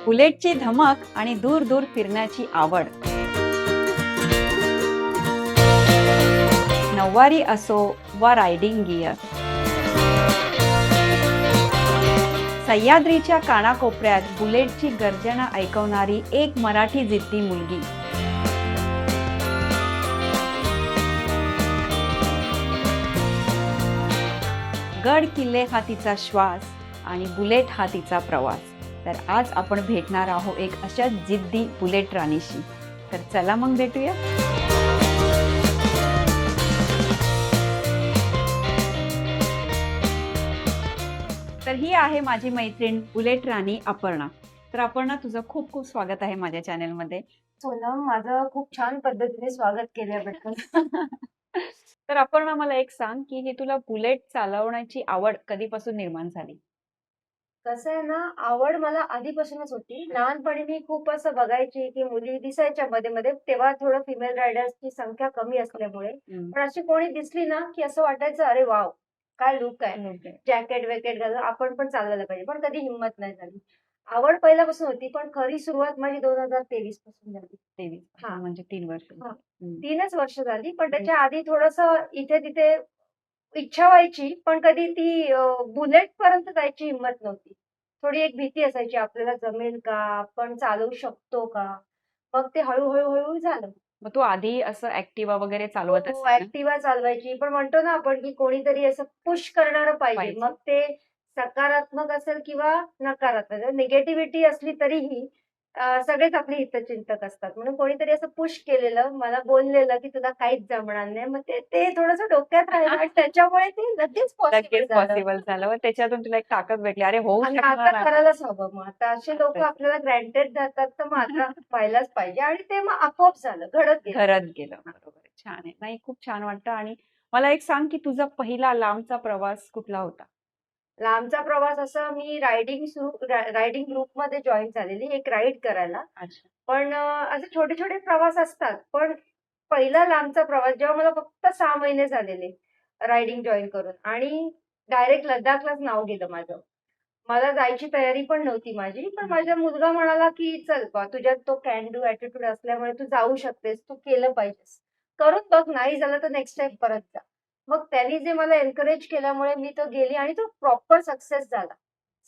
बुलेटची धमक आणि दूर दूर फिरण्याची आवड. नऊवारी असो वा रायडिंग गिअर, सह्याद्रीच्या कानाकोपऱ्यात बुलेटची गर्जना ऐकवणारी एक मराठी जिद्दी मुलगी. गड किल्ले हा तिचा श्वास आणि बुलेट हा तिचा प्रवास. तर आज आपण भेटणार आहोत एक अशा जिद्दी बुलेट राणीशी. तर चला मग भेटूया. तर ही आहे माझी मैत्रीण बुलेट राणी अपर्णा. तर अपर्णा, तुझं खूप खूप स्वागत आहे माझ्या चॅनलमध्ये. सोनम, माझं खूप छान पद्धतीने स्वागत केल्याबद्दल. तर अपर्णा, मला एक सांग की हे तुला बुलेट चालवण्याची आवड कधीपासून निर्माण झाली? कसं आहे ना, आवड मला आधीपासूनच होती. लहानपणी मी खूप असं बघायची, की मुली दिसायच्या मध्ये-मध्ये. तेव्हा थोडं फिमेल रायडर्सची संख्या कमी असल्यामुळे. पण अशी कोणी दिसली ना, की असं वाटायचं, "अरे वॉव! काय लूक आहे." Okay. जॅकेट-वॅकेट घालून आपण पण चालवायला पाहिजे. पण कधी हिंमत नाही झाली. आवड पहिल्यापासून होती, पण खरी सुरुवात माझी 2023 पासून झाली. 23 हां, म्हणजे 3 वर्ष. हां. हम्म. 3च वर्ष झाली. पण त्याच्या आधी थोडंसं इथे-तिथे इच्छा व्हायची, पण कधी ती बुलेटपर्यंत जायची हिंमत नव्हती. थोडी एक भीती असायची, आपल्याला जमेल का? आपण चालवू शकतो का? मग ते हळू-हळू झालं. मग तू आधी असं ऍक्टिवा वगैरे चालवत हो, असेल ना? ॲक्टिवा चालवायची. पण म्हणतो ना आपण, की कोणीतरी असं पुश करणारं पाहिजे. पाहिजे. मग ते सकारात्मक असेल किंवा नकारात्मक. निगेटिव्हिटी असली तरीही सगळेच आपले हितचिंतक असतात. म्हणून कोणीतरी असं पुश केलेलं, मला बोललेलं, की "तुला काहीच जमणार नाही." मग ते ते थोडंसं डोक्यात राहिलं आणि त्याच्यामुळे ते लगेच पॉसिबल लगेच झालं. पॉसिबल झालं. मग त्याच्यातून तुला एक ताकद भेटली. अरे, होऊ आणि आता शकणार आहे. करायलाच हवं मग. आता असे लोकं तसं आपल्याला ग्रँटेड धरतात, तर मग आता व्हायलाच पाहिजे आणि ते मग आपोआप झालं, घडत गेलं. घरात गेलं. बरोबर आहे. छान आहे. नाही, खूप छान वाटतं. आणि मला एक सांग की तुझा पहिला लांबचा प्रवास कुठला होता? लांबचा प्रवास असा मी रायडिंग ग्रुपमध्ये जॉइन झालेली, एक राईड करायला. अच्छा. पण असे छोटे-छोटे प्रवास असतात. पण पहिला लांबचा प्रवास जेव्हा मला फक्त 6 महिने झालेले रायडिंग जॉइन करून आणि डायरेक्ट लद्दाखलाच नाव गेलं माझं. मला जायची तयारी पण नव्हती माझी. पण माझा मुलगा म्हणाला, की "चल बा, तुझ्यात तो कॅन डू ॲटिट्यूड असल्यामुळे तू जाऊ शकतेस. तू केलं पाहिजेस. करून बघ, नाही झालं तर नेक्स्ट टाईम परत जा." मग त्यांनी जे मला एन्करेज केल्यामुळे मी तो गेली आणि तो प्रॉपर सक्सेस झाला.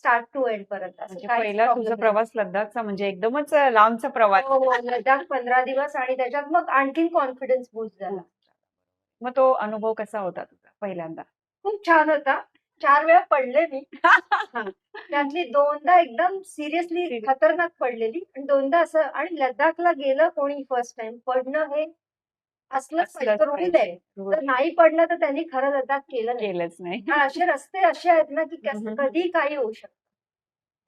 स्टार्ट टू एंड पर्यंत असं म्हणजे काहीच पहिला तुझा प्रॉब्लेम नाही. प्रवास लद्दाखचा म्हणजे एकदमच लांबचा प्रवास. हो, हो. लडाख 15 दिवस आणि त्याच्यात मग आणखीन कॉन्फिडन्स बूस्ट झाला. खूप. मग तो अनुभव कसा होता तुझा पहिल्यांदा? खूप छान होता. 4 वेळा पडले मी. हां. त्यातली 2दा एकदम सिरियसली खतरनाक पडलेली आणि 2दा असं आणि लद्दाखला गेलं कोणी फर्स्ट टाईम पडणं हे असलंच पाहिजे. असलंच तो रूल पाहिजे. आहे. रूळ जर नाही पडलं तर त्यांनी खरं लद्दाख केलं नाही. केलंच नाही. कारण असे रस्ते असे आहेत ना, की हं, हं. कधीही काही होऊ शकतं.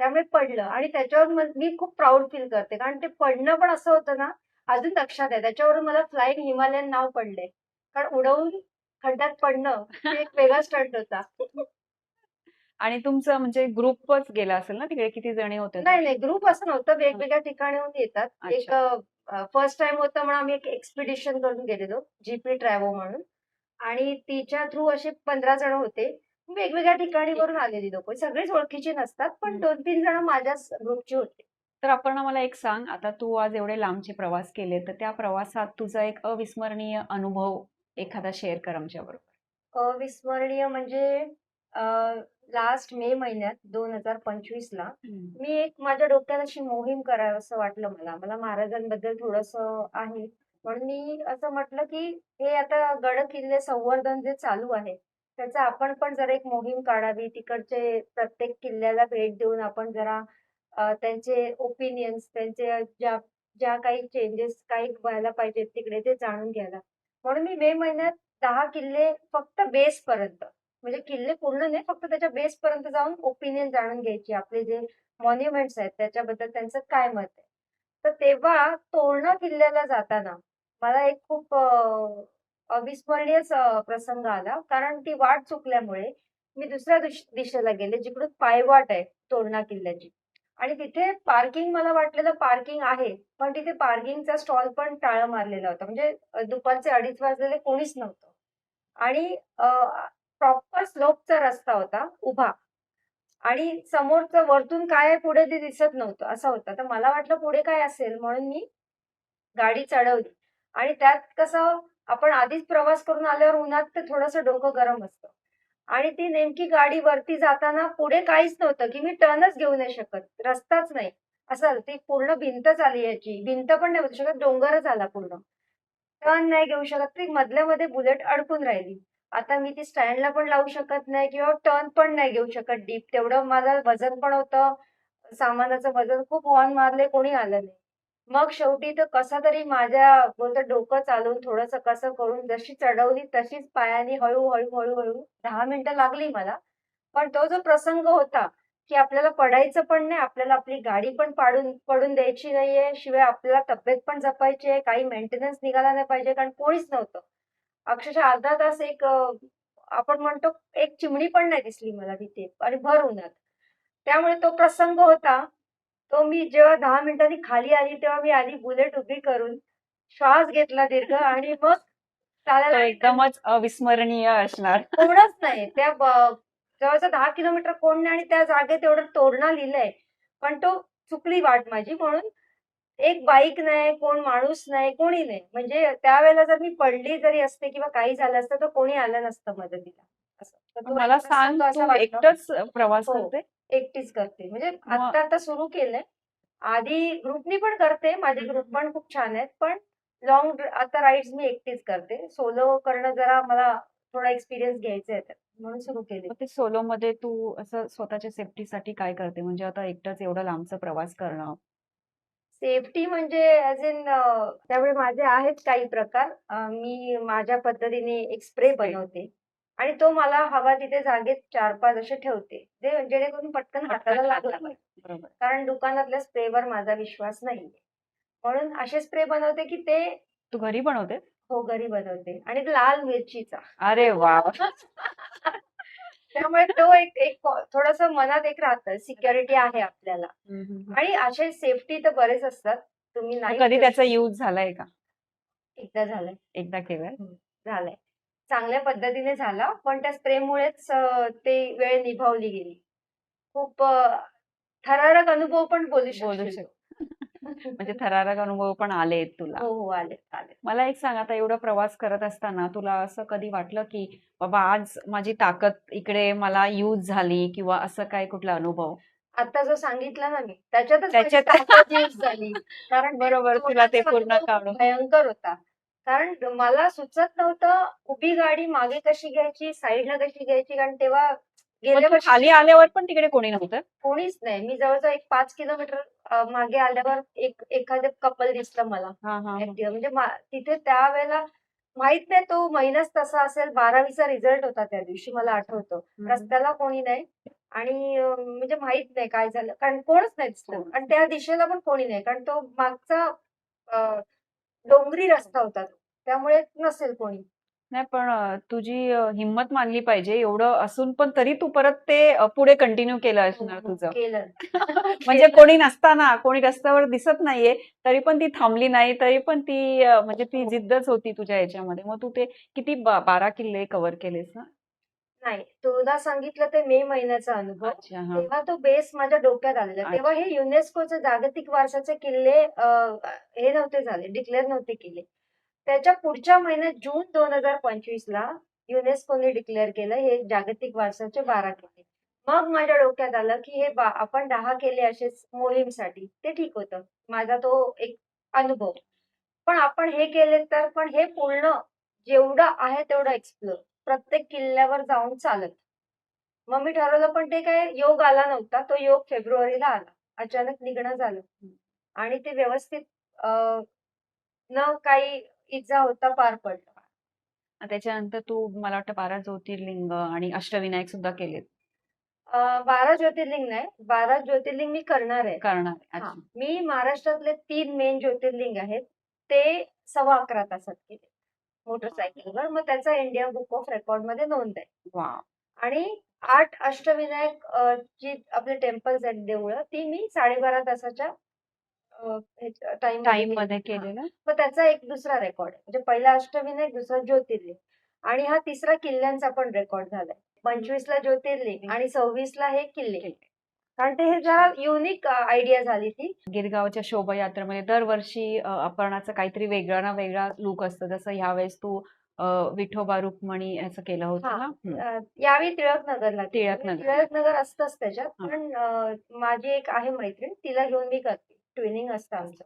त्यामुळे पडलं आणि त्याच्यावर मग मी खूप प्राउड फील करते. कारण ते पडणं पण असं होतं ना, अजून लक्षात आहे. त्याच्यावरून मला फ्लाइंग हिमालयन नाव पडलंय. कारण उडवून खड्ड्यात पडणं, ते एक वेगळा स्टंट होता. आणि तुमचं म्हणजे ग्रुपच गेला असेल ना तिकडे? किती जणी होत्या नाही, तुम्ही? नाही. ग्रुप असं नव्हतं. वेगवेगळ्या ठिकाणाहून येतात. एक अच्छा. फर्स्ट टाईम होतं म्हणून आम्ही एक एक्सपिडिशन करून गेलेलो. जीपी ट्रॅव्हो म्हणून आणि तिच्या थ्रू असे 15 जण होते. वेगवेगळ्या ठिकाणीवरून आलेली लोकं. सगळीच ओळखीची नसतात, पण हं. 2-3 जण माझ्याच ग्रुपची होते. तर अपर्णा, मला एक सांग, आता तू आज एवढे लांबचे प्रवास केले, तर त्या प्रवासात तुझा एक अविस्मरणीय अनुभव एखादा शेअर कर आमच्याबरोबर. अविस्मरणीय म्हणजे अ, लास्ट मे महिन्यात 2025 ला हं. मी एक माझ्या डोक्यात अशी मोहीम करावंसं वाटलं मला. मला महाराजांबद्दल थोडंसं आहे. म्हणून मी असं म्हटलं, की हे आता गड-किल्ले संवर्धन जे चालू आहे, त्याचं आपण पण जरा एक मोहीम काढावी. तिकडचे प्रत्येक किल्ल्याला भेट देऊन आपण जरा त्यांचे ओपिनियन्स, त्यांचे ज्या ज्या काही चेंजेस काही व्हायला पाहिजेत तिकडे ते जाणून घ्यायला. म्हणून मी मे महिन्यात 10 किल्ले फक्त बेसपर्यंत, म्हणजे किल्ले पूर्ण नाही, फक्त त्याच्या बेसपर्यंत जाऊन ओपिनियन जाणून घ्यायची. आपले जे मॉन्युमेंट्स आहेत त्याच्याबद्दल त्यांचं काय मत आहे. तर तेव्हा तोरणा किल्ल्याला जाताना मला एक खूप अविस्मरणीय प्रसंग आला. कारण ती वाट चुकल्यामुळे मी दुसऱ्या दिशेला गेले, जिकडून पायवाट आहे तोरणा किल्ल्याची. आणि तिथे पार्किंग मला वाटलेलं पार्किंग आहे. पण तिथे पार्किंगचा स्टॉल पण टाळं मारलेला होता. म्हणजे दुपारचे 2:30 वाजलेले कोणीच नव्हतं. आणि प्रॉपर स्लोपचा रस्ता होता उभा. आणि समोरचं वरतून काय आहे पुढे ते दिसत नव्हतं असं होतं. तर मला वाटलं पुढे काय असेल म्हणून मी गाडी चढवली आणि त्यात कसं आपण आधीच प्रवास करून आल्यावर उन्हात तर थोडंसं डोकं गरम असतं आणि ती नेमकी गाडी वरती जाताना पुढे काहीच नव्हतं, की मी टर्नच घेऊ नाही शकत. रस्ताच नाही. असं झालं. ती पूर्ण भिंतच आली याची. भिंत पण नाही बोलू शकत, डोंगरच आला पूर्ण. टर्न नाही घेऊ शकत. ती मधल्या मध्ये बुलेट अडकून राहिली. आता मी ती स्टँडला पण लावू शकत नाही किंवा टर्न पण नाही घेऊ शकत डीप. तेवढं माझं वजन पण होतं. सामानाचं वजन खूप हॉर्न मारले, कोणी आलं नाही. मग शेवटी तर कसा तरी माझ्या बोलतात डोकं चालवून थोडंसं कसं करून जशी चढवली तशीच पायाने हळू-हळू, हळू-हळू 10 मिनिटं लागली मला. पण तो जो प्रसंग होता, की आपल्याला पडायचं पण नाही, आपल्याला आपली गाडी पण पडून द्यायची नाहीये. शिवाय आपल्याला तब्येत पण जपायची आहे. काही मेंटेनन्स निघाला नाही पाहिजे कारण कोणीच नव्हतं. अक्षरशः अर्धा तास आपण म्हणतो एक चिमणी पण नाही दिसली मला तिथे आणि भर उन्हात. त्यामुळे तो प्रसंग होता. तो मी जेव्हा 10 मिनिटांनी खाली आली, तेव्हा मी आली बुलेट उभी करून, श्वास घेतला दीर्घ आणि मग तो चालायला एकदमच अविस्मरणीय असणार. कोणच नाही. जवळजवळ 10 किलोमीटर कोण नाही आणि त्या जागेत एवढं तोरणं लिहिलंय. पण तो चुकली वाट माझी म्हणून एक बाईक नाही, कोण माणूस नाही, कोणी नाही. म्हणजे त्यावेळेला जर मी पडली जरी असते किंवा काही झालं असतं, तर कोणी आलं नसतं मदतीला. असं. तर पण तो एक मला सांग, प्रसंग असा तू वाटला. एकटंच प्रवास हो, करते? एकटीच करते. म्हणजे मग आता सुरू केलंय. आधी ग्रुपनी पण करते. माझे ग्रुप पण खूप छान आहेत. पण लाँग आता राईड्स मी एकटीच करते. सोलो करणं जरा मला थोडा एक्सपिरियन्स घ्यायचा आहे त्यात. म्हणून सुरू केली. मग ते सोलोमध्ये तू असं स्वतःच्या सेफ्टीसाठी काय करते? म्हणजे आता एकटंच एवढा लांबचा प्रवास करणं. सेफ्टी म्हणजे ॲज इन त्यामुळे माझे आहेत काही प्रकार. मी माझ्या पद्धतीने एक स्प्रे स्प्रे. बनवते आणि तो मला हवा तिथे जागेत 4-5 असे ठेवते. जेणेकरून पटकन हाताला पटकन लागला हाताला. पाहिजे. बरोबर. कारण दुकानातल्या स्प्रेवर माझा विश्वास नाहीये. म्हणून असे स्प्रे बनवते की ते तू घरी बनवते? हो, घरी बनवते आणि लाल मिरचीचा. अरे वाह! त्यामुळे तो एक एक थोडंसं मनात एक राहतं, सिक्युरिटी आहे आपल्याला. हं, हं, हं. आणि असे सेफ्टी तर बरेच असतात. तुम्ही मग नाही कधी घेऊ त्याचा शकत. यूज झालाय का? एकदा झालंय. एकदा केलाय? हं, झालंय. चांगल्या पद्धतीने झाला, पण त्या स्प्रेमुळेच ते वेळ निभावली गेली. खूप थरारक अनुभव पण बोलू बोलू शकशील तू. शकते. म्हणजे थरारक अनुभव पण आलेत तुला. हो, हो. आलेत, आलेत. मला एक सांग, आता एवढा प्रवास करत असताना तुला असं कधी वाटलं, की बाबा आज माझी ताकद इकडे मला यूज झाली किंवा असं काय कुठला अनुभव? आता जो सांगितला ना मी, त्याच्यातच माझी त्याच्यात ताकद यूज झाली. कारण ते बरोबर, तुला ते तोंडाचा पूर्ण अनुभव खूप काढून. भयंकर होता. कारण मला सुचत नव्हतं उभी गाडी मागे कशी घ्यायची, साईडला कशी घ्यायची. कारण तेव्हा मग गेल्या तू खाली वर्षीची आल्यावर पण तिकडे कोणी नव्हतं? कोणीच नाही. मी जवळ-जवळ एक 5 किलोमीटर मागे आल्यावर एखादं कपल दिसलं मला. हां, हां, हां. ॲक्टिव्हा म्हणजे तिथे त्यावेळेला माहीत नाही तो महिनाच तसा असेल 12वीचा रिझल्ट होता त्या दिवशी मला अच्छा. आठवतं. हं, हं. रस्त्याला कोणी नाही आणि म्हणजे माहीत नाही काय झालं. कारण कोणच नाही दिसलं कोण? आणि त्या दिशेला पण कोणी नाही. कारण तो मागचा अ, डोंगरी रस्ता होता तो. त्यामुळे नसेल कोणी. नाही, पण तुझी हिंमत मानली पाहिजे. एवढं असून पण तरी तू परत ते पुढे कंटिन्यू केलं हो, असणार हो. तुझं. केलं. म्हणजे केलं. कोणी नसताना, कोणी रस्त्यावर दिसत नाहीये, तरी पण ती थांबली नाही. तरी पण ती म्हणजे ती हो. जिद्दच होती तुझ्या ह्याच्यामध्ये. मग तू ते किती 12 किल्ले कव्हर केलेस ना? नाही, तुला सांगितलं ते मे महिन्याचा अनुभव. अच्छा, हां. तेव्हा तो बेस माझ्या डोक्यात आलेला. तेव्हा अच्छा. हे युनेस्कोचे जागतिक वारसाचे किल्ले हे नव्हते झाले, डिक्लेअर नव्हते केले. त्याच्या पुढच्या महिन्यात जून 2025ला युनेस्कोने डिक्लेअर केलं हे जागतिक वारसाचे 12 किल्ले. मग माझ्या डोक्यात आलं, की हे आपण 10 केले असेच मोहीमसाठी. ते ठीक होतं. माझा तो एक अनुभव. पण आपण हे केले तर पण हे पूर्ण जेवढं आहे तेवढं एक्सप्लोर. प्रत्येक किल्ल्यावर जाऊन चालत. मग मी ठरवलं पण ते काय योग आला नव्हता. तो योग फेब्रुवारीला आला. अचानक निघणं झालं आणि ते व्यवस्थित अ, न काही इजा होता पार पडलं. त्याच्यानंतर तू मला वाटतं 12 ज्योतिर्लिंग आणि अष्टविनायक सुद्धा केलेत. 12 ज्योतिर्लिंग नाही, 12 ज्योतिर्लिंग मी करणार आहे. करणार आहे. हां, अच्छा. मी महाराष्ट्रातले 3 मेन ज्योतिर्लिंग आहेत. ते 11.25 तासात केले मोटरसायकलवर. मग त्याचा इंडिया बुक ऑफ रेकॉर्डमध्ये नोंद आहे. वाह! आणि 8 अष्टविनायक जी आपले टेम्पल्स आहेत देऊळं, ती मी 12.5 तासाच्या टाईममध्ये टाईममध्ये केली. हां. केलेलं. मग त्याचा एक दुसरा रेकॉर्ड आहे. म्हणजे पहिला अष्टविनायक, दुसरा ज्योतिर्लिंग आणि हा तिसरा किल्ल्यांचा पण रेकॉर्ड झालाय. 25ला ज्योतिर्लिंग आणि 26ला हे किल्ले. कारण ते हे जरा युनिक आयडिया झाली ती. गिरगावच्या शोभायात्रेमध्ये दरवर्षी अपर्णाचं काहीतरी वेगळा ना वेगळा लुक असतो. जसं ह्यावेळेस तू विठोबा रुक्मिणी असं केलं होतं हां. ना? यावेळी टिळकनगरला केलं. टिळकनगर. टिळकनगर असतंच त्याच्यात. हां. पण माझी एक आहे मैत्रीण, तिला घेऊन मी करते. ट्विनिंग असतं आमचं.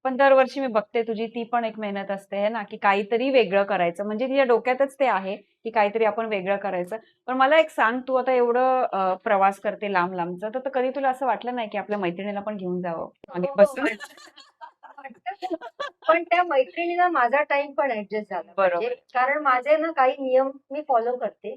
पण दरवर्षी मी बघते तुझी ती पण एक मेहनत असते है ना, की काहीतरी वेगळं करायचं. म्हणजे तिच्या डोक्यातच ते आहे, की काहीतरी आपण वेगळं करायचं. पण मला एक सांग, तू आता एवढं प्रवास करते लांब-लांबचा, तर कधी तुला असं वाटलं नाही, की आपल्या मैत्रिणीला पण घेऊन जावं मागे हो, बसून? वाटतं. पण त्या मैत्रिणीला माझा टाइम पण ऍडजस्ट झाला पाहिजे. बरोबर. कारण माझे ना काही नियम मी फॉलो करते.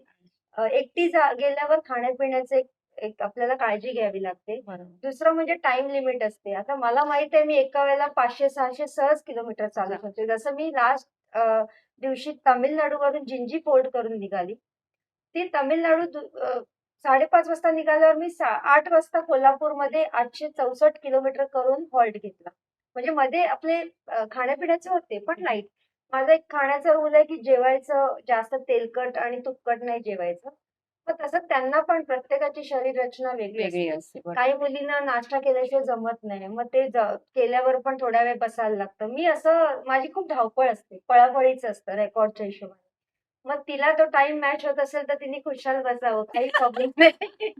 एकटी गेल्यावर खाण्यापिण्याचं एक एक आपल्याला काळजी घ्यावी लागते. बरोबर. दुसरं म्हणजे टाइम लिमिट असते. आता मला माहित आहे मी एका वेळेला 500-600 सहज किलोमीटर चालू शकते. जसं मी लास्ट दिवशी तामिळनाडूवरून जिंजी फोर्ट करून निघाली. ती तामिळनाडू 5:30 वाजता निघाल्यावर मी 8 वाजता कोल्हापूरमध्ये 864 किलोमीटर करून हॉल्ट घेतला. म्हणजे मध्ये आपले खाण्यापिण्याचे होते पण लाईट. माझा एक खाण्याचा रूल आहे, की जेवायचं जास्त तेलकट आणि तुपकट नाही जेवायचं. मग तसं त्यांना पण प्रत्येकाची शरीर रचना वेगळी वेगळी असते. असते. बरोबर. काही मुलींना नाश्ता केल्याशिवाय जमत नाही. मग ते केल्यावर पण थोडा वेळ बसायला लागतं. मी असं माझी खूप धावपळ असते. पळापळीचं असतं रेकॉर्डच्या हिशोबाने. मग तिला तो टाईम मॅच होत असेल तर तिने खुशाल बसावं. काही प्रॉब्लेम नाही.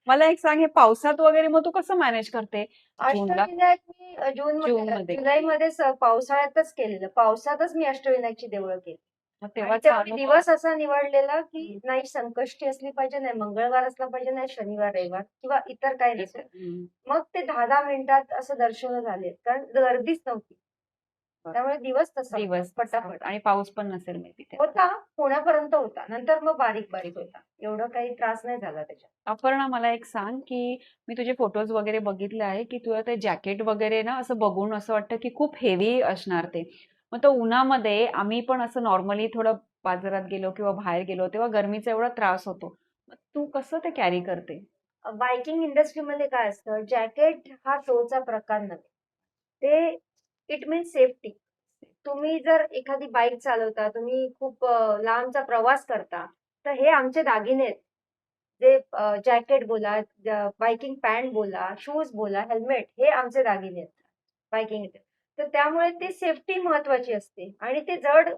मला एक सांग, हे पावसात वगैरे मग तू कसं मॅनेज करते? जूनला? अष्टविनायक मी जूनमध्ये. जुलैमध्येच पावसाळ्यातच केलेलं. पावसातच मी अष्टविनायकची देवळं केली. मग आणि तेव्हाचा तेव्हा मी अनुभव? दिवस असा निवडलेला, की नाही संकष्टी असली पाहिजे, नाही मंगळवार असला पाहिजे, नाही शनिवार, रविवार किंवा इतर काही नसेल. मग ते 10-10 मिनिटात असं दर्शनं झालेत. कारण गर्दीच नव्हती. त्यामुळे दिवस तसा होता, दिवस पटापट. आणि पाऊस पण नसेल मे बी तेव्हा. होता, पुण्यापर्यंत होता. नंतर मग बारीक-बारीक होता. एवढं काही त्रास नाही झाला त्याच्यात. अपर्णा, मला एक सांग, की मी तुझे फोटोज वगैरे बघितले आहे, की तुझं ते जॅकेट वगैरे ना असं बघून असं वाटतं, की खूप हेवी असणार ते. मग तो उन्हामध्ये आम्ही पण असं नॉर्मली थोडं बाजारात गेलो किंवा बाहेर गेलो, तेव्हा गरमीचा एवढा त्रास होतो. मग तू कसं ते कॅरी करते? बायकिंग इंडस्ट्रीमध्ये काय असतं, जॅकेट हा शोचा प्रकार नव्हे. ते इट मीन्स सेफ्टी. तुम्ही जर एखादी बाईक चालवता, तुम्ही खूप लांबचा प्रवास करता, तर हे आमचे दागिने आहेत. जे जॅकेट बोला, बायकिंग पॅन्ट बोला, शूज बोला, हेल्मेट हे आमचे दागिने आहेत बायकिंग. तर त्यामुळे ती सेफ्टी महत्वाची असते आणि ते जड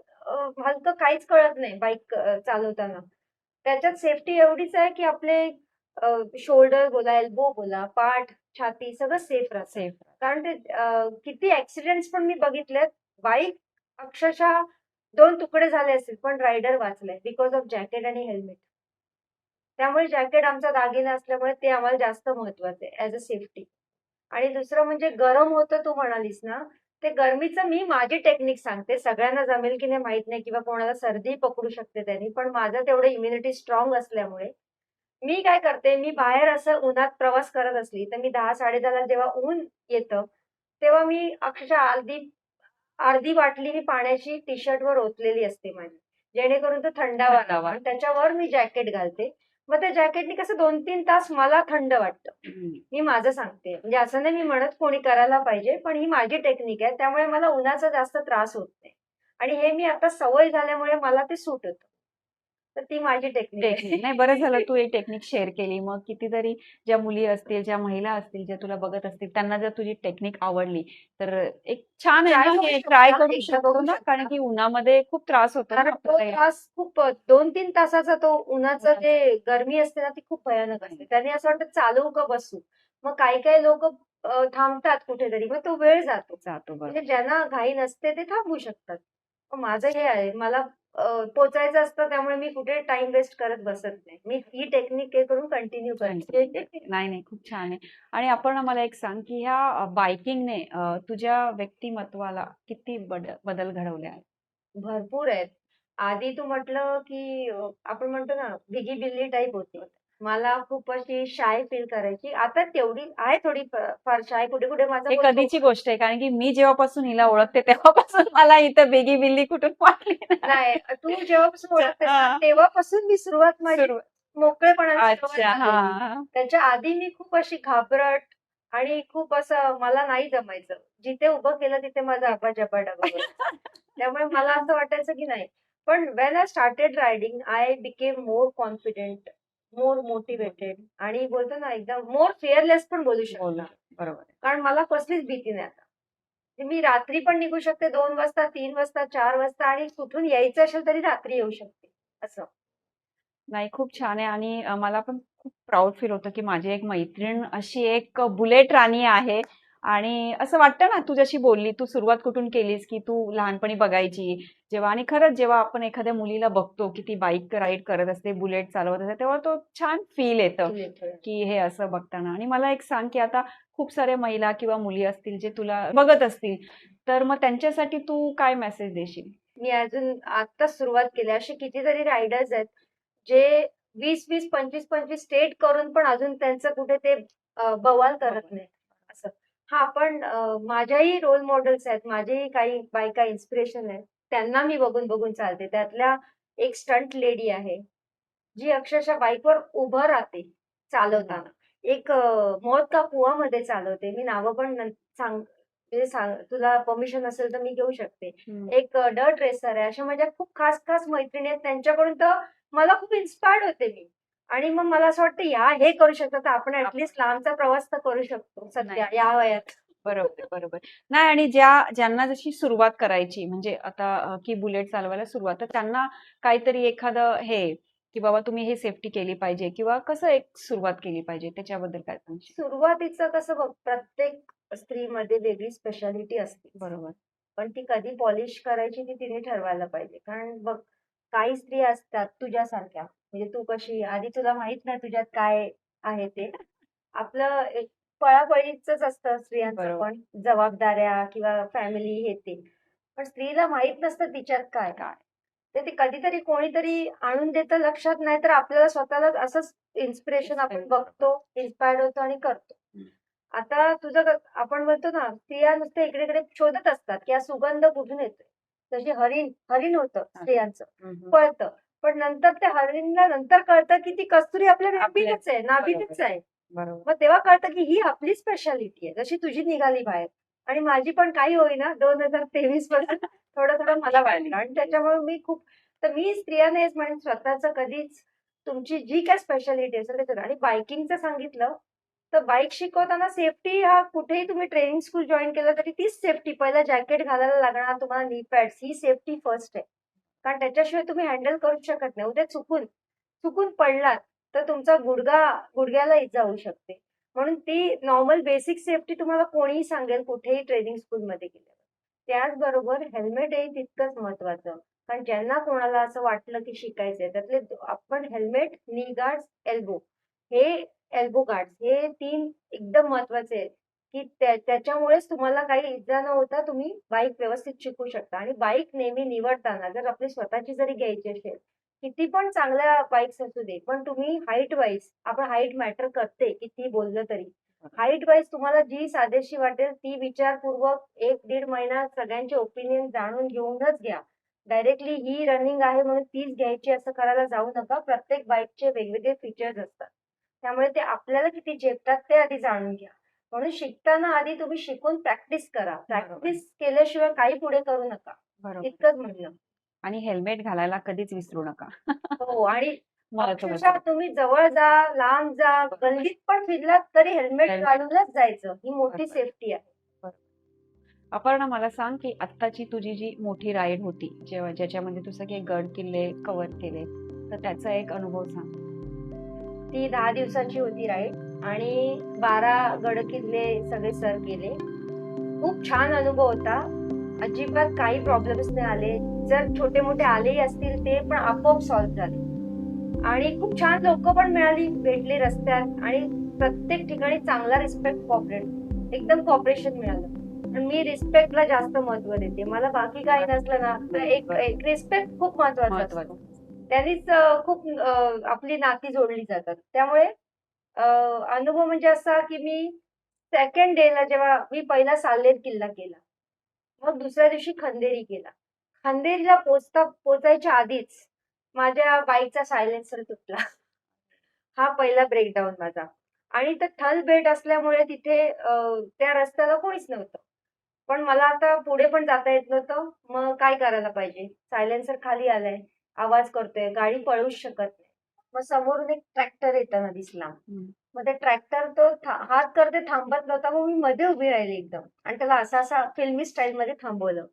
हलकं काहीच कळत नाही बाईक चालवताना. त्याच्यात सेफ्टी एवढीच आहे, की आपले शोल्डर बोला, एल्बो बोला, पाठ, छाती सगळं सेफ राहतं. सेफ. कारण ते किती ॲक्सिडेंट्स पण मी बघितलेत. बाईक अक्षरशः 2 तुकडे झाले असतील, पण रायडर वाचलाय बिकॉज ऑफ जॅकेट आणि हेल्मेट. त्यामुळे जॅकेट आमचा दागिना असल्यामुळे ते आम्हाला जास्त महत्वाचं आहे ॲज अ सेफ्टी. आणि दुसरं म्हणजे गरम होतं तू म्हणालीस ना, ते गरमीचं मी माझी टेक्निक सांगते. सगळ्यांना जमेल की नाही माहीत नाही किंवा कोणाला सर्दी पकडू शकते त्यानी. पण माझं तेवढं इम्युनिटी स्ट्राँग असल्यामुळे मी काय करते, मी बाहेर असं उन्हात प्रवास करत असली, तर मी 10-10:30ला जेव्हा ऊन येतं, तेव्हा मी अक्षरशः अर्धी अर्धी बाटली मी पाण्याची टी-शर्टवर ओतलेली असते माझी. जेणेकरून तो थंडावा लावा आणि त्याच्यावर मी जॅकेट घालते. मग त्या जॅकेटनी कसं 2-3 तास मला थंड वाटतं. मी माझं सांगते. म्हणजे असं नाही मी म्हणत कोणी करायला पाहिजे, पण ही माझी टेक्निक आहे. त्यामुळे मला उन्हाचा जास्त त्रास होत नाही. आणि हे मी आता सवय झाल्यामुळे मला ते सूट होतं. तर ती माझी टेक्निक आहे. नाही, बरं झालं तू एक टेक्निक शेअर केली. मग कितीतरी ज्या मुली असतील, ज्या महिला असतील, ज्या तुला बघत असतील, त्यांना जर तुझी टेक्निक आवडली, तर एक छान आहे ट्राय ना, करू हे ट्राय शकता. करू एकदा शकतो बघू ना, कारण शकता. की उन्हामध्ये खूप त्रास होतो ना कारण तो आपल्याला. त्रास खूप 2-3 तासाचा तो उन्हाचं जे गरमी असते ना, ती खूप भयानक असते. त्याने असं वाटतं चालवू का बसू? मग काही-काही लोकं थांबतात कुठेतरी. मग तो वेळ जातो. जातो. बरोबर. म्हणजे ज्यांना घाई नसते ते थांबू शकतात. मग माझं हे आहे, मला पोहोचायचं असतं त्यामुळे मी कुठे टाईम वेस्ट करत बसत नाही. मी ही टेक्निक हे करून कंटिन्यू करते. नाही, नाही. खूप छान आहे. आणि आपण मला एक सांग, की ह्या बायकिंगने तुझ्या व्यक्तिमत्वाला किती बदल घडवले आहेत? भरपूर आहेत. आधी तू म्हटलं, की आपण म्हणतो ना, भिगी बिल्ली टाइप होती. मला खूप अशी शाय फील करायची. आता तेवढी आहे थोडी फार शाय. कुठे-कुठे माझा हे कोण कधीची गोष्ट आहे, कारण की मी जेव्हापासून हिला ओळखते तेव्हापासून मला इथं बेगी बिल्ली कुठून वाटली नाही, तू जेव्हापासून ओळखतेस ना, हां. तेव्हापासून मी सुरुवात माझी सुरू. मोकळेपणाने सुरुवात अच्छा. झालेली. हां. त्याच्या आधी मी खूप अशी घाबरट आणि खूप असं मला नाही जमायचं. जिथे उभं केलं तिथे माझा अब्बा-जब्बा डबा व्हायचा. त्यामुळे मला असं वाटायचं की नाही, पण when I started riding, I became more confident, more motivated आणि बोलतो ना एकदम more fearless पण बोलू बोलू शकता. शकतो. बरोबर आहे. कारण मला कसलीच भीती नाही आता. मी रात्री पण निघू शकते 2 वाजता, 3 वाजता, 4 वाजता आणि कुठून यायचं असेल तरी रात्री येऊ शकते. असं. नाही, खूप छान आहे आणि मला पण खूप प्राउड फील होतं, की माझी एक मैत्रीण अशी एक बुलेट राणी आहे आणि असं वाटतं ना, तू जशी बोलली, तू सुरुवात कुठून केलीस, की तू लहानपणी बघायची जेव्हा आणि खरंच जेव्हा आपण एखाद्या मुलीला बघतो, की ती बाईक राईड करत असते, बुलेट चालवत असते, तेव्हा तो छान फील येतं, की हे असं बघताना. आणि मला एक सांग, की आता खूप साऱ्या महिला किंवा मुली असतील, जे तुला बघत असतील, तर मग त्यांच्यासाठी तू काय मेसेज देशील? मी अजून आत्ताच सुरुवात केली. असे कितीतरी रायडर्स आहेत, जे 20-20, 25-25 स्टेट करून पण अजून त्यांचं कुठे ते बवाल करत नाही. असं. हां, पण माझ्याही रोल मॉडेल्स आहेत. माझेही काही बायका इन्स्पिरेशन आहेत. त्यांना मी बघून चालते. त्यातल्या एक स्टंट लेडी आहे, जी अक्षरशः बाईकवर उभं राहते चालवताना. एक मौत का कुआमध्ये चालवते. मी नावं पण म्हणजे तुला परमिशन असेल तर मी घेऊ शकते. एक डर्ट रेसर आहे. अशा माझ्या खूप खास मैत्रिणी आहेत. त्यांच्याकडून तर मला खूप इन्स्पायर्ड होते मी. आणि मग मला असं वाटतं हे करू शकतात तर आपण लांबचा प्रवास तर करू शकतो नाही. सध्या या वयात. बरोबर, बरोबर. नाही आणि ज्यांना जशी सुरुवात करायची म्हणजे आता की बुलेट चालवायला सुरुवात, तर त्यांना काहीतरी एखादं हे, की बाबा तुम्ही हे सेफ्टी केली पाहिजे किंवा कसं एक सुरुवात केली पाहिजे त्याच्याबद्दल काय सांगशील? सुरुवातीचं कसं बघ, प्रत्येक स्त्रीमध्ये वेगळी स्पेशालिटी असते. बरोबर. पण ती कधी पॉलिश करायची ती तिने ठरवायला पाहिजे. कारण बघ, काही स्त्री असतात तुझ्यासारख्या, म्हणजे तू कशी आधी तुला माहित नाही तुझ्यात काय आहे ते. आपलं एक पळापळीचंच असतं स्त्रियांचं बरोबर. पण, जबाबदाऱ्या किंवा फॅमिली हे ते. पण स्त्रीला माहित नसतं तिच्यात काय. काय? तर ते कधीतरी कोणीतरी आणून देतं लक्षात, नाही तर आपल्याला स्वतःलाच असंच इन्स्पिरेशन आपण बघतो, इन्स्पायर्ड होतो आणि करतो. हं. आता आपण म्हणतो ना, स्त्रिया नुसतं इकडे-इकडे शोधत असतात, की हा सुगंध कुठून येतोय. जशी हरिण होतं स्त्रियांचं, हं, हं. पळतं. पण नंतर त्या हरिणला नंतर कळतं, की ती कस्तुरी आपल्या नाभीतच आहे, नाभीतच बरोबर, आहे. बरोबर. मग तेव्हा कळतं, की ही आपली स्पेशालिटी आहे. जशी तुझी निघाली बाहेर आणि माझी पण काही होईना 2023 पासून थोडं-थोडं मला वाटलं आणि त्याच्यामुळे मी स्त्रियांना हेच म्हणेन स्वतःचं कधीच तुमची जी काही स्पेशालिटी असेल ते करा. आणि बायकिंगचं सांगितलं, तर बाईक शिकवताना सेफ्टी हा कुठेही तुम्ही ट्रेनिंग स्कूल जॉइन केलं तरी तीच सेफ्टी. पहिलं जॅकेट घालायला लागणार तुम्हाला, नी पॅड्स ही सेफ्टी फर्स्ट आहे. कारण त्याच्याशिवाय तुम्ही हँडल करूच शकत नाही. उद्या चुकून चुकून पडलात, तर तुमचा गुडघ्याला इजा होऊ शकते. म्हणून ती नॉर्मल बेसिक सेफ्टी तुम्हाला कोणीही सांगेल कुठेही ट्रेनिंग स्कूलमध्ये गेल्यावर. त्याचबरोबर हेल्मेट हे तितकंच महत्वाचं. कारण ज्यांना कोणाला असं वाटलं की शिकायचंय आपण हेल्मेट, नी गार्ड्स, हे एल्बो गार्ड्स हे 3 एकदम महत्वाचे आहेत, की त्याच्यामुळेच तुम्हाला काही इजा न होता तुम्ही बाईक व्यवस्थित शिकू शकता. आणि बाईक नेहमी निवडताना जर आपली स्वतःची जरी घ्यायची असेल, किती पण चांगल्या बाईक्स असू दे, पण तुम्ही हाईट मॅटर करते किती बोललं तरी. हाईट वाईज तुम्हाला जी साजेशी वाटेल ती विचारपूर्वक 1-1.5 महिना सगळ्यांचे ओपिनियन जाणून घेऊनच घ्या. डायरेक्टली ही रनिंग आहे म्हणून तीच घ्यायची असं करायला जाऊ नका. प्रत्येक बाईकचे वेगवेगळे फीचर्स असतात. त्यामुळे ते आपल्याला किती झेपतात ते आधी जाणून घ्या. म्हणून शिकताना आधी तुम्ही शिकून प्रॅक्टिस करा. प्रॅक्टिस केल्याशिवाय काही पुढे करू नका. बरोबर. इतकंच म्हणणं. आणि हेल्मेट घालायला कधीच विसरू नका. हो आणि महत्वाचं. अक्षरशः तुम्ही जवळ जा, लांब जा, गल्लीत पण फिरलात तरी हेल्मेट घालूनच जायचं. ही मोठी बरोबर. सेफ्टी आहे. बरोबर. अपर्णा मला सांग, की आत्ताची तुझी जी मोठी राईड होती, ज्याच्यामध्ये तू सगळे गड किल्ले कव्हर केले, तर त्याचा एक अनुभव सांग? ती 10 दिवसाची होती राईड आणि 12 गड-किल्ले सगळे सर केले. खूप छान अनुभव होता. अजिबात काही प्रॉब्लेम्स नाही आले. जर छोटे-मोठे आलेही असतील ते पण आपोआप सॉल्व्ह झाले. आणि खूप छान लोकं पण भेटली रस्त्यात आणि प्रत्येक ठिकाणी चांगला रिस्पेक्ट एकदम कॉपरेशन मिळालं. आणि मी रिस्पेक्टला जास्त महत्त्व देते. मला बाकी काही नसलं ना, तर एक रिस्पेक्ट खूप महत्त्वाचा असतो. त्यांनीच आपली नाती जोडली जातात. त्यामुळे अनुभव म्हणजे असा, की मी सेकंड डेला जेव्हा मी पहिला साल्हेर किल्ला केला. मग दुसऱ्या दिवशी खंदेरी केला. खंदेरीला पोहोचायच्या आधीच माझ्या बाईकचा सायलेन्सर तुटला. हा पहिला ब्रेकडाउन माझा. आणि ते ठल बेट असल्यामुळे तिथे त्या रस्त्याला कोणीच नव्हतं. पण मला आता पुढे पण जाता येत नव्हतं. मग काय करायला पाहिजे? सायलेन्सर खाली आलाय, आवाज करतोय, गाडी पळूच शकत नाही. मग समोरून एक ट्रॅक्टर येताना दिसला. हं. मग ते ट्रॅक्टर तो हात करते थांबत नव्हता. मग मी मध्ये उभी राहिली एकदम आणि त्याला असा फिल्मी स्टाईलमध्ये थांबवलं.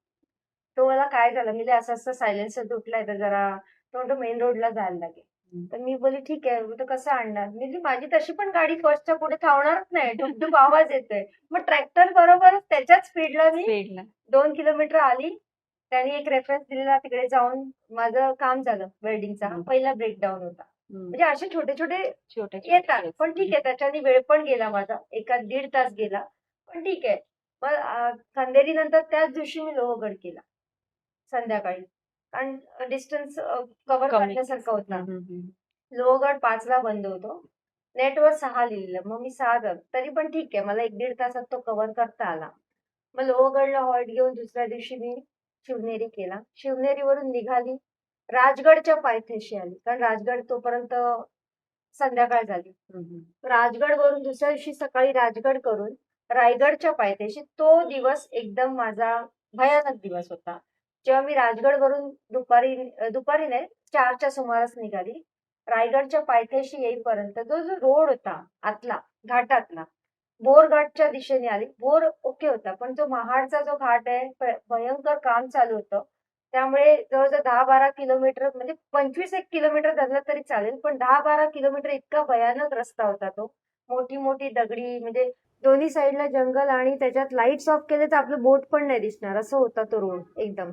तो मला काय झालं? मी असं सायलेन्सर तुटलाय तर जरा तो म्हणतो मेन रोडला जायला लागेल. हं. तर मी बोलली ठीक आहे. तर कसं आणणार? मी बोलली माझी तशी पण गाडी फर्स्टच्या पुढे थांबणारच नाही. ढुकढुक आवाज येतोय. मग ट्रॅक्टर बरोबरच त्याच्याच स्पीडला मी स्पीडला. 2 किलोमीटर आली. त्याने एक रेफरन्स दिलेला तिकडे जाऊन माझं काम झालं वेल्डिंगचा. हं. पहिला ब्रेकडाऊन होता. हं. म्हणजे असे छोटे-छोटे छोटे-छोटे येतात. केस. पण ठीक आहे त्याच्याने वेळ पण गेला माझा. एका दीड तास गेला. पण ठीक आहे. मग खंदेरी नंतर त्याच दिवशी मी लोहगड केला संध्याकाळी. कारण डिस्टन्स कव्हर कमी. करण्यासारखा होता. हं, हं, हं. लोहगड 5ला बंद होतो. नेटवर 6 लिहिलेलं. मग मी 6 धरलं. तरी पण ठीक आहे. मला 1-1.5 तासात तो कव्हर करता आला. मग लोहगडला हॉल्ट घेऊन दुसऱ्या दिवशी मी शिवनेरी केला. शिवनेरीवरून निघाली. राजगडच्या पायथ्याशी आली. कारण राजगड तोपर्यंत संध्याकाळ झाली. हं, हं. राजगडवरून दुसऱ्या दिवशी सकाळी राजगड करून रायगडच्या पायथ्याशी तो दिवस एकदम माझा भयानक दिवस होता. जेव्हा मी राजगडवरून दुपारी नाही 4च्या सुमारास निघाली. रायगडच्या पायथ्याशी येईपर्यंत तो जो रोड होता आतला, घाटातला, बोरघाटच्या दिशेने आली. बोर ओके होता, पण जो महाडचा जो घाट आहे भयंकर काम चालू होतं. त्यामुळे जवळ-जवळ 10-12 किलोमीटर म्हणजे 25 एक किलोमीटर धरलं तरी चालेल, पण 10-12 किलोमीटर इतका भयानक रस्ता होता तो. मोठी-मोठी दगडी म्हणजे दोन्ही साइडला जंगल आणि त्याच्यात लाईट्स ऑफ केले तर आपलं बोट पण नाही दिसणार असं होता तो रोड एकदम.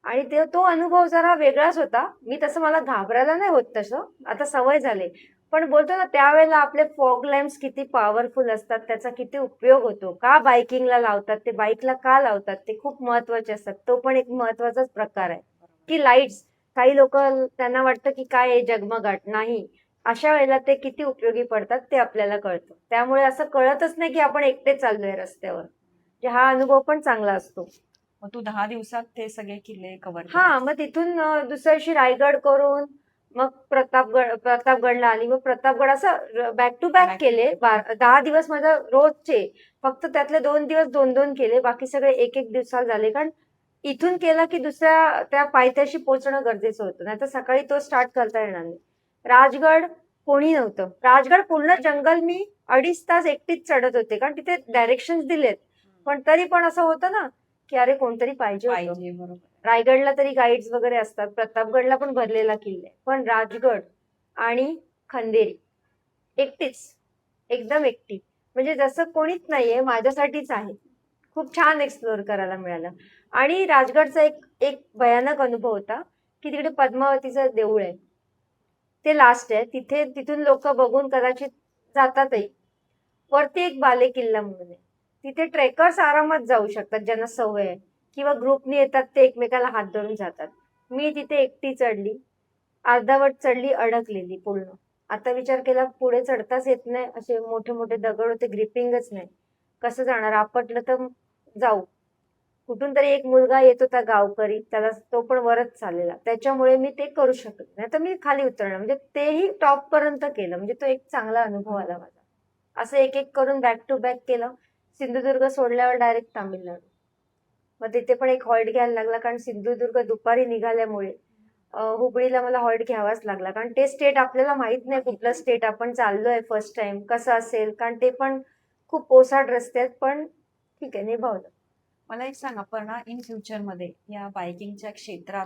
आणि तो अनुभव जरा वेगळाच होता. मी तसं मला घाबरायला नाही होत तसं. आता सवय झाली. पण बोलतो ना त्यावेळेला आपले फॉग लॅम्प्स किती पॉवरफुल असतात, त्याचा किती उपयोग होतो. का बायकिंगला लावतात, ते बाईकला का लावतात ते खूप महत्वाचे असतात. तो पण एक महत्वाचाच प्रकार आहे. की लाईट्स काही लोकं त्यांना वाटतं की काय आहे जगमगाट. नाही. अशा वेळेला ते किती उपयोगी पडतात ते आपल्याला कळतं. त्यामुळे असं कळतच नाही की आपण एकटे चाललोय रस्त्यावर. म्हणजे हा अनुभव पण चांगला असतो. मग तू 10 दिवसात ते सगळे किल्ले कव्हर केले. हां, मग तिथून दुसऱ्या दिवशी रायगड करून मग प्रतापगडला आली. मग प्रतापगड असं back to back Back to केले. 10 दिवस माझा रोजचे. फक्त त्यातले 2 दिवस 2-2 केले. बाकी सगळे 1-1 दिवसाला झाले. कारण इथून केला की दुसऱ्या त्या पायथ्याशी पोहोचणं गरजेचं होतं. नाहीतर सकाळी तो स्टार्ट करता येणार नाही. राजगड कोणी नव्हतं. राजगड पूर्ण जंगल मी 2.5 तास एकटीच चढत होते. कारण तिथे डायरेक्शन्स दिलेत. पण तरी पण असं होतं ना, की अरे कोणतरी पाहिजे होतं. पाहिजे. बरोबर. रायगडला तरी गाईड्स वगैरे असतात. प्रतापगडला पण भरलेला किल्ला आहे. पण राजगड आणि खंदेरी एकटीच. एकदम एकटी. म्हणजे जसं कोणीच नाहीये माझ्यासाठीच आहे. खूप छान एक्सप्लोर करायला मिळालं. आणि राजगडचा एक एक भयानक अनुभव होता, की तिकडे पद्मावतीचं देऊळ आहे. ते लास्ट आहे. तिथून लोकं बघून कदाचित जातातही. वरती एक बालेकिल्ला म्हणून आहे. तिथे ट्रेकर्स आरामात जाऊ शकतात ज्यांना सवय आहे. किंवा ग्रुपनी येतात ते एकमेकाला हात धरून जातात. मी तिथे एकटी चढली. अर्धावट चढली, अडकलेली पूर्ण. आता विचार केला पुढे चढताच येत नाही. असे मोठे-मोठे दगड होते, ग्रिपिंगच नाही. कसं जाणार? आपटलं तर जाऊ. कुठून तरी एक मुलगा येत होता गावकरी. त्याला तो पण वरच चाललेला. त्याच्यामुळे मी ते करू शकत नाही. तर मी खाली उतरणार. म्हणजे तेही टॉपपर्यंत केलं. म्हणजे तो एक चांगला अनुभव आला माझा. असं एक-एक करून बॅक टू बॅक केलं. सिंधुदुर्ग सोडल्यावर डायरेक्ट तामिळनाडू. मग तिथे पण एक हॉल्ट घ्यायला लागला कारण सिंधुदुर्ग दुपारी निघाल्यामुळे हुबळीला मला हॉल्ट घ्यावाच लागला. कारण ते स्टेट आपल्याला माहित नाही कुठलं स्टेट आपण चाललोय फर्स्ट टाइम कसं असेल. कारण ते पण खूप ओसाड रस्ते आहेत. पण ठीक आहे निभावलं. मला एक सांग आपण ना इन फ्युचरमध्ये या बायकिंगच्या क्षेत्रात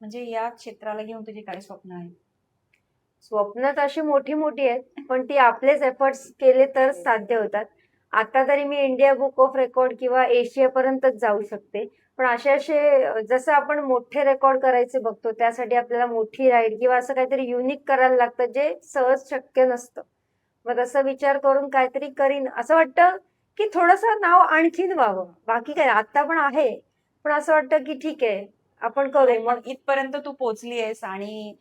म्हणजे या क्षेत्राला घेऊन तुझे काय स्वप्न आहे? स्वप्न तर अशी मोठी-मोठी आहेत. पण ती आपलेच एफर्ट्स केले तर साध्य होतात. आता तरी मी इंडिया बुक ऑफ रेकॉर्ड किंवा एशियापर्यंतच जाऊ शकते. पण असे जसं आपण मोठे रेकॉर्ड करायचे बघतो त्यासाठी आपल्याला मोठी राईड किंवा असं काहीतरी युनिक करायला लागतं जे सहज शक्य नसतं. मग तसा विचार करून काहीतरी करीन असं वाटतं, की थोडंसं नाव आणखीन व्हावं. बाकी काय आता पण आहे. पण असं वाटतं, की ठीक आहे आपण करू. नाही, मग पण इथपर्यंत तू पोहोचली आहेस आणि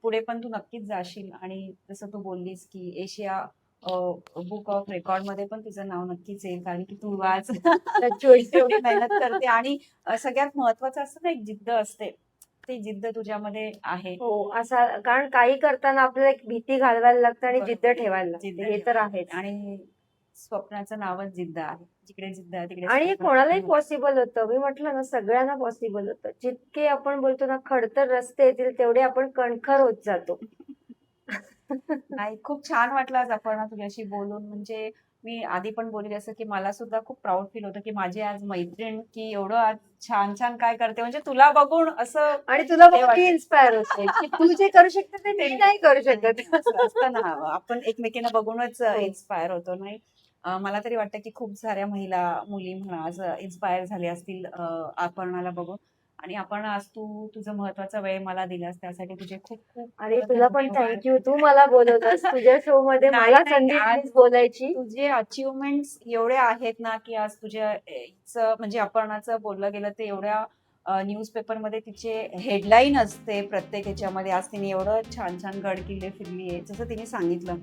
पुढे पण तू नक्कीच जाशील आणि जसं तू बोललीस की एशिया बुक ऑफ रेकॉर्ड मध्ये पण तुझं नाव नक्कीच येईल कारण की तू आज एवढी मेहनत करते आणि सगळ्यात महत्वाचं असतं ना एक जिद्द असते ती जिद्द तुझ्यामध्ये आहे. हो, असा कारण काही करताना आपल्याला एक भीती घालवायला लागते आणि बरोबर. जिद्द ठेवायला जिद्द लागते. हे तर ठेवायला आहेच. आणि स्वप्नाचं नावच जिद्द आहे. जिकडे जिद्द आहे तिकडे आणि हे स्वप्न कोणालाही आहे. पॉसिबल होतं. मी म्हटलं ना सगळ्यांना पॉसिबल होतं. जितके आपण बोलतो ना खडतर रस्ते येतील तेवढे आपण कणखर होत जातो. नाही, खूप छान वाटलं आज आपण तुझ्याशी बोलून. म्हणजे मी आधी पण बोलली असं, की मला सुद्धा खूप प्राउड फील होतं, की माझी आज मैत्रीण, की एवढं आज छान-छान काय करते. म्हणजे तुला बघून असं आणि तुला हे बघून मी वाटतं. इन्स्पायर होते, की तू जे करू शकते ते मी नाही करू शकत. असं असतं ना, आपण एकमेकींना बघूनच हो. इन्स्पायर होतो, नाही? मला तरी वाटतं, की खूप साऱ्या महिला, मुली म्हणा, असं इन्स्पायर झाल्या असतील अपर्णाला बघून. आणि आपण आज तू तुझं महत्वाचा वेळ मला दिलास त्यासाठी तुझे खूप खूप अरे तुला पण धन्यवाद. थँक्यू. तू मला बोलवलंस तुझ्या शो मध्ये नाही, मला नाही, संधी आज दिलीस बोलायची. तुझे अचीव्हमेंट्स एवढे आहेत ना, की आज म्हणजे अपर्णाचं बोललं गेलं ते एवढ्या न्यूजपेपरमध्ये तिचे हेडलाईन असते प्रत्येक ह्याच्यामध्ये. आज तिने एवढं छान-छान गड-किल्ले फिरली आहे, जसं तिने सांगितलं.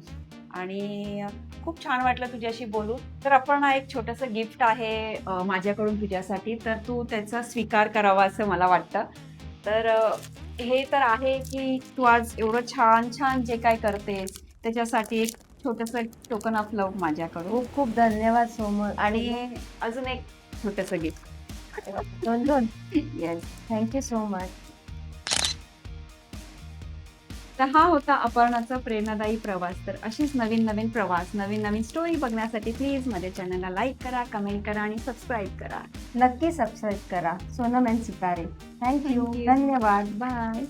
आणि खूप छान वाटलं तुझ्याशी बोलून. तर अपर्णा, एक छोटंसं गिफ्ट आहे माझ्याकडून तुझ्यासाठी, तर तू त्याचा स्वीकार करावा असं मला वाटतं. तर हे तर आहे, की तू आज एवढं छान-छान जे काही करतेस, त्याच्यासाठी एक छोटंसं टोकन ऑफ लव्ह माझ्याकडून. खूप खूप धन्यवाद सो मच. आणि अजून एक छोटंसं गिफ्ट. दोन दोन. येस. Thank you so much. तर हा होता अपर्णाचा प्रेरणादायी प्रवास. तर अशीच नवीन-नवीन प्रवास, नवीन-नवीन स्टोरी बघण्यासाठी प्लीज माझ्या चॅनलला लाईक करा, कमेंट करा आणि सबस्क्राईब करा. नक्की सबस्क्राईब करा. सोनम एंड सितारे. थँक्यू. Thank you. धन्यवाद. बाय.